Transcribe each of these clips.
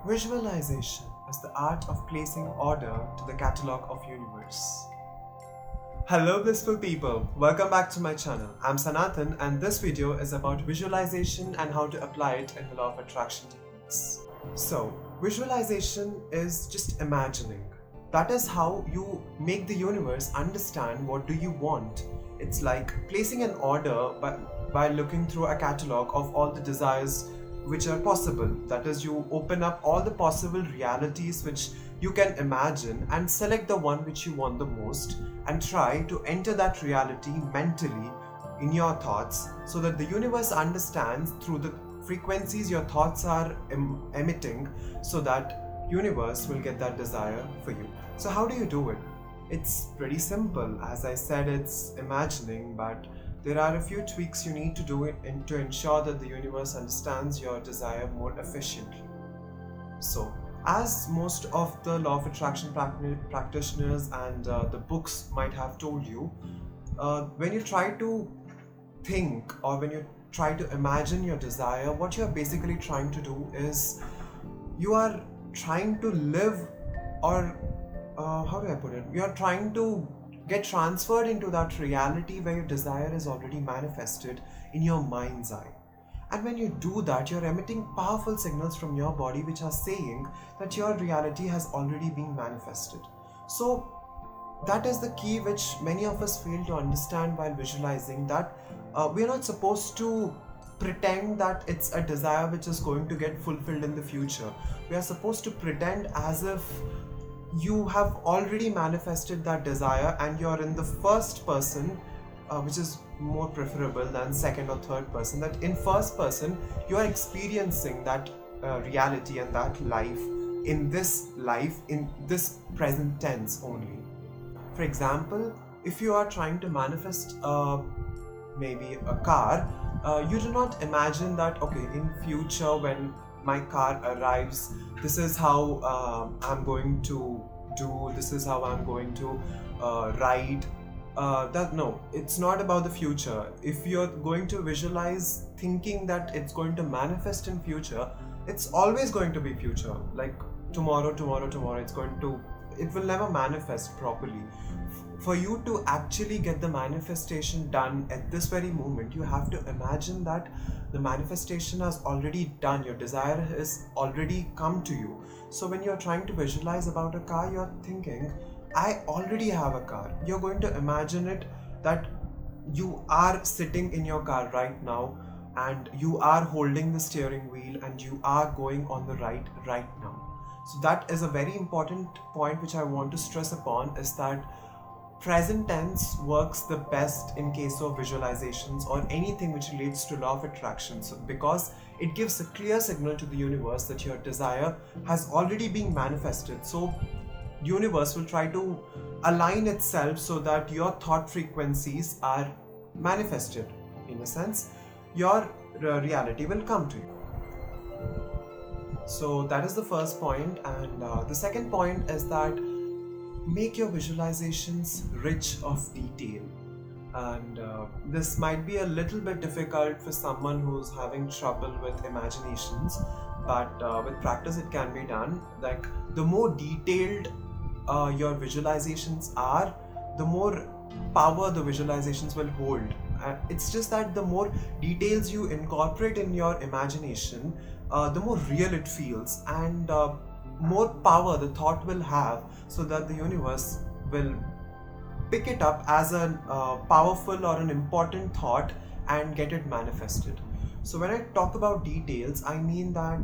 Visualization is the art of placing order to the catalog of universe. Hello blissful people, welcome back to my channel. I'm Sanathan and this video is about visualization and how to apply it in the law of attraction techniques. So, visualization is just imagining. That is how you make the universe understand what do you want. It's like placing an order by looking through a catalog of all the desires which are possible. That is, you open up all the possible realities which you can imagine and select the one which you want the most and try to enter that reality mentally in your thoughts so that the universe understands through the frequencies your thoughts are emitting, so that universe will get that desire for you. So how do you do it? It's pretty simple. As I said, it's imagining, but there are a few tweaks you need to do it to ensure that the universe understands your desire more efficiently. So, as most of the law of attraction practitioners and the books might have told you, when you try to think or when you try to imagine your desire, what you're basically trying to do is you are trying to live, or how do I put it? You are trying to get transferred into that reality where your desire is already manifested in your mind's eye. And when you do that, you're emitting powerful signals from your body which are saying that your reality has already been manifested. So that is the key which many of us fail to understand while visualizing, that we're not supposed to pretend that it's a desire which is going to get fulfilled in the future. We are supposed to pretend as if you have already manifested that desire and you're in the first person, which is more preferable than second or third person, that in first person you are experiencing that reality and that life in this present tense only. For example, if you are trying to manifest maybe a car, you do not imagine that, okay, in future when my car arrives, this is how I'm going to do, this is how I'm going to ride. No, it's not about the future. If you're going to visualize thinking that it's going to manifest in future, it's always going to be future. Like tomorrow, it will never manifest properly. For you to actually get the manifestation done at this very moment, you have to imagine that the manifestation has already done, your desire has already come to you. So when you're trying to visualize about a car, you're thinking, I already have a car. You're going to imagine it that you are sitting in your car right now and you are holding the steering wheel and you are going on the right now. So that is a very important point which I want to stress upon, is that present tense works the best in case of visualizations or anything which relates to law of attraction, so because it gives a clear signal to the universe that your desire has already been manifested. So universe will try to align itself so that your thought frequencies are manifested. In a sense, your reality will come to you. So that is the first point, and the second point is that make your visualizations rich of detail. And this might be a little bit difficult for someone who's having trouble with imaginations, but with practice it can be done. Like, the more detailed your visualizations are, the more power the visualizations will hold. It's just that the more details you incorporate in your imagination, the more real it feels, and more power the thought will have, so that the universe will pick it up as a powerful or an important thought and get it manifested. So when I talk about details, I mean that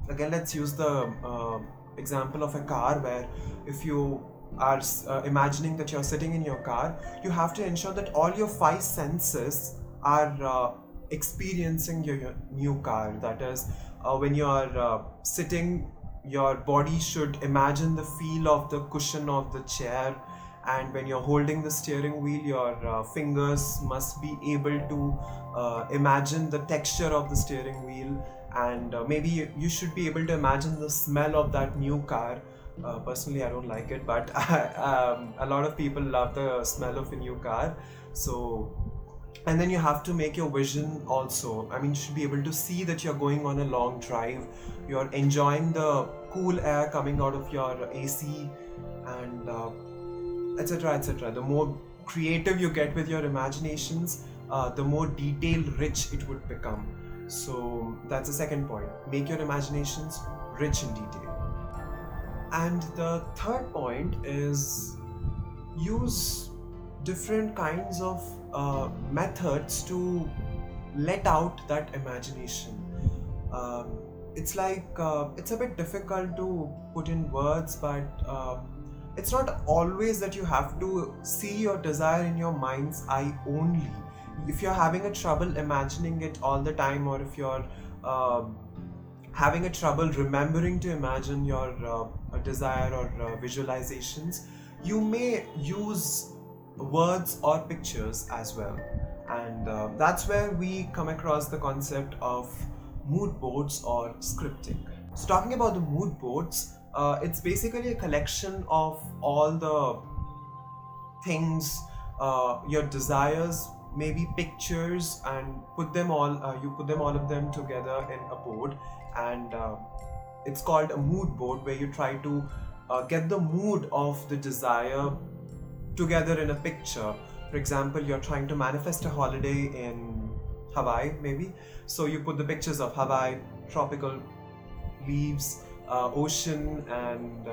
again, let's use the example of a car, where if you are imagining that you're sitting in your car, you have to ensure that all your five senses are experiencing your new car. That is, when you're sitting, your body should imagine the feel of the cushion of the chair, and when you're holding the steering wheel, your fingers must be able to imagine the texture of the steering wheel, and maybe you should be able to imagine the smell of that new car. Personally, I don't like it, but a lot of people love the smell of a new car. So And then you have to make your vision also. I mean, you should be able to see that you're going on a long drive, you're enjoying the cool air coming out of your AC, and etc. etc. The more creative you get with your imaginations, the more detail rich it would become. So that's the second point. Make your imaginations rich in detail. And the third point is use different kinds of methods to let out that imagination. It's like it's a bit difficult to put in words, but it's not always that you have to see your desire in your mind's eye only. If you're having a trouble imagining it all the time, or if you're having a trouble remembering to imagine your desire or visualizations, you may use words or pictures as well. And that's where we come across the concept of mood boards or scripting. So, talking about the mood boards, it's basically a collection of all the things, your desires, maybe pictures, and you put them all of them together in a board, and it's called a mood board, where you try to get the mood of the desire together in a picture. For example, you're trying to manifest a holiday in Hawaii, maybe. So you put the pictures of Hawaii, tropical leaves, ocean, and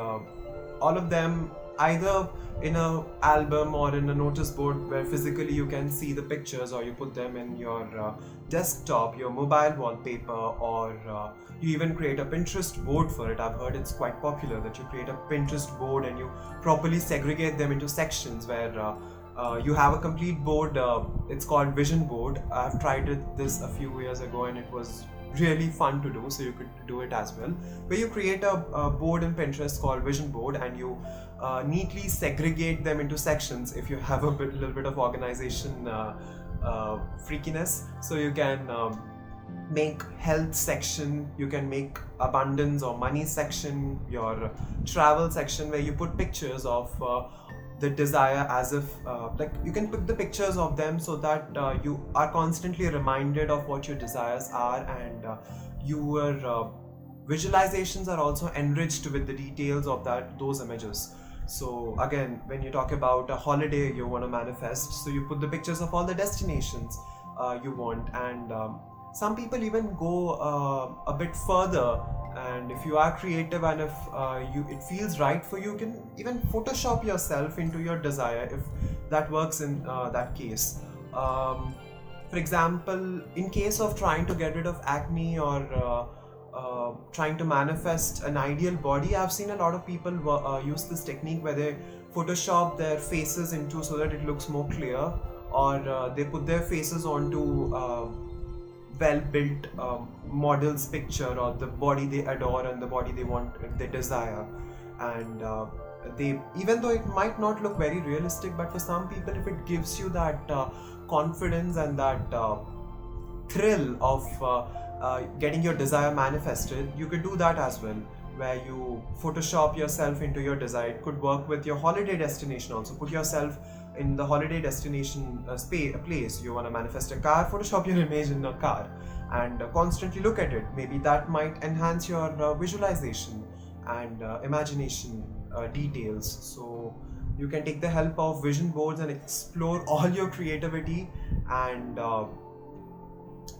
all of them either in a album or in a notice board where physically you can see the pictures, or you put them in your desktop, your mobile wallpaper, or you even create a Pinterest board for it. I've heard it's quite popular that you create a Pinterest board and you properly segregate them into sections where you have a complete board. It's called vision board. I've tried this a few years ago and it was really fun to do, so you could do it as well, where you create a board in Pinterest called vision board, and you neatly segregate them into sections if you have a little bit of organization freakiness. So you can make health section, you can make abundance or money section, your travel section, where you put pictures of the desire, as if like you can pick the pictures of them so that you are constantly reminded of what your desires are, and your visualizations are also enriched with the details of those images. So again, when you talk about a holiday you want to manifest, so you put the pictures of all the destinations you want, and some people even go a bit further, and if you are creative and if it feels right for you, you can even Photoshop yourself into your desire if that works in that case. For example, in case of trying to get rid of acne, or trying to manifest an ideal body, I've seen a lot of people use this technique where they Photoshop their faces into so that it looks more clear, or they put their faces onto well-built model's picture, or the body they adore and the body they desire, and they, even though it might not look very realistic, but for some people, if it gives you that confidence and that thrill of getting your desire manifested, you could do that as well, where you Photoshop yourself into your desire. It could work with your holiday destination also. Put yourself in the holiday destination place. You want to manifest a car, Photoshop your image in a car and constantly look at it. Maybe that might enhance your visualization and imagination details. So you can take the help of vision boards and explore all your creativity, and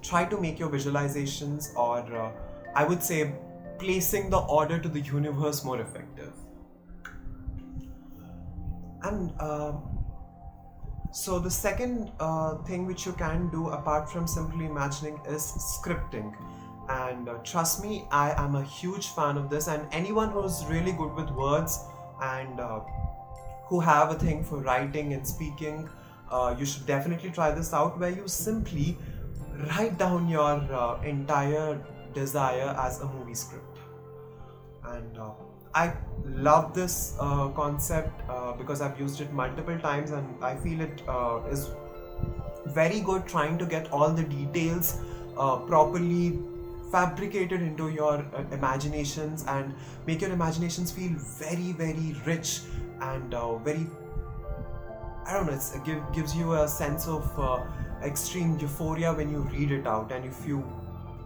try to make your visualizations, or I would say placing the order to the universe, more effective. And so the second thing which you can do apart from simply imagining is scripting. And trust me, I am a huge fan of this, and anyone who's really good with words and who have a thing for writing and speaking, you should definitely try this out, where you simply write down your entire desire as a movie script. And I love this concept because I've used it multiple times, and I feel it is very good trying to get all the details properly fabricated into your imaginations, and make your imaginations feel very, very rich and very I don't know, gives you a sense of extreme euphoria when you read it out. And if you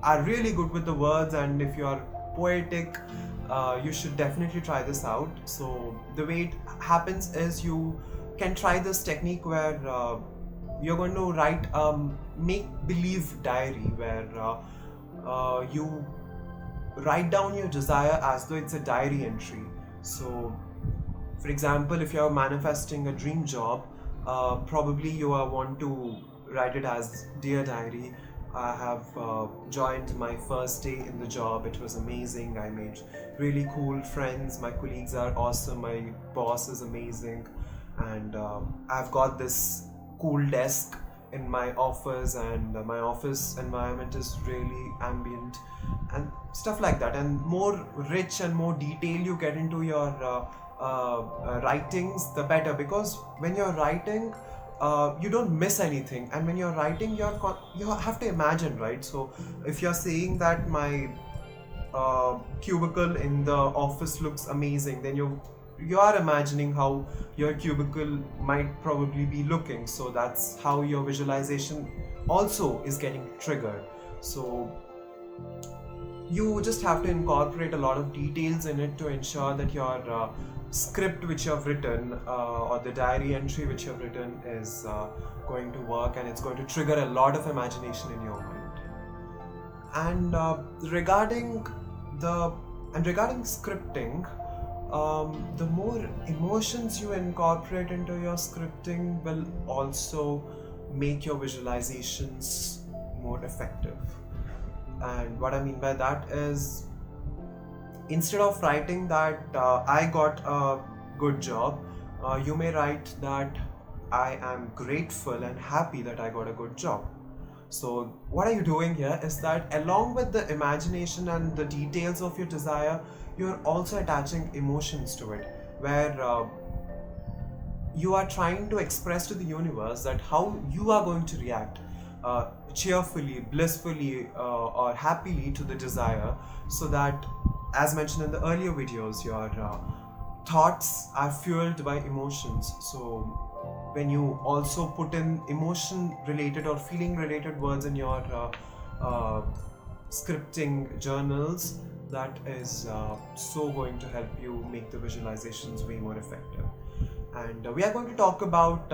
are really good with the words and if you are poetic, you should definitely try this out. So the way it happens is you can try this technique where you're going to write a make-believe diary where you write down your desire as though it's a diary entry. So for example, if you're manifesting a dream job, probably you want to write it as, Dear Diary, I have joined my first day in the job. It was amazing. I made really cool friends. My colleagues are awesome. My boss is amazing. And I've got this cool desk in my office, and my office environment is really ambient and stuff like that. And more rich and more detail you get into your writings, the better, because when you're writing, you don't miss anything. And when you're writing, you have to imagine, right? So if you're saying that my cubicle in the office looks amazing, then you are imagining how your cubicle might probably be looking. So that's how your visualization also is getting triggered. So you just have to incorporate a lot of details in it to ensure that your script which you have written or the diary entry which you have written is going to work, and it's going to trigger a lot of imagination in your mind. And regarding scripting, the more emotions you incorporate into your scripting will also make your visualizations more effective. And what I mean by that is, instead of writing that I got a good job, you may write that I am grateful and happy that I got a good job. So what are you doing here is that along with the imagination and the details of your desire, you're also attaching emotions to it, where you are trying to express to the universe that how you are going to react cheerfully, blissfully, or happily to the desire, so that, as mentioned in the earlier videos, your thoughts are fueled by emotions. So when you also put in emotion related or feeling related words in your scripting journals, that is so going to help you make the visualizations way more effective. And we are going to talk about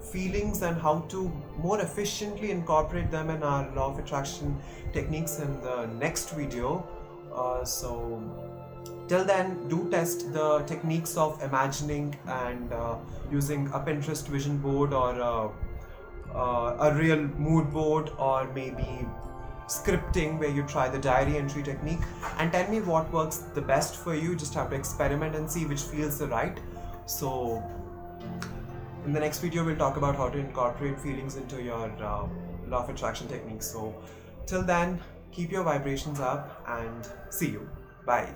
feelings and how to more efficiently incorporate them in our law of attraction techniques in the next video. So till then, do test the techniques of imagining and using a Pinterest vision board, or a real mood board, or maybe scripting where you try the diary entry technique, and tell me what works the best for you. Just have to experiment and see which feels the right. So in the next video, we'll talk about how to incorporate feelings into your law of attraction techniques. So till then, keep your vibrations up and see you. Bye.